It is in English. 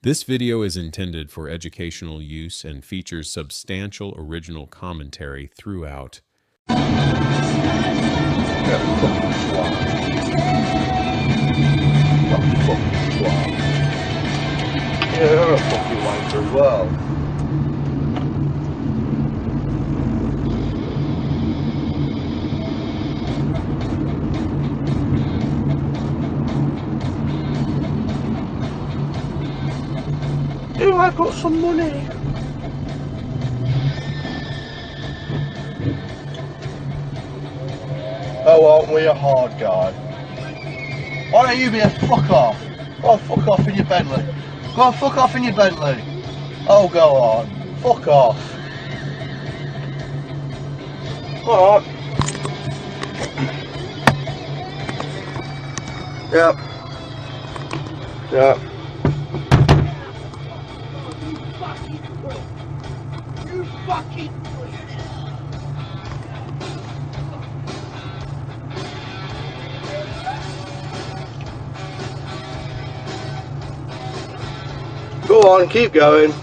This video is intended for educational use and features substantial original commentary throughout. Yeah, you're a fucking wanker as well. I've got some money. Oh, aren't we a hard guy? Why don't you be a fuck off? Go on, fuck off in your Bentley. Go on, fuck off in your Bentley. Oh, go on. Fuck off. Alright. Yep. Yep. You fucking Go on, keep going.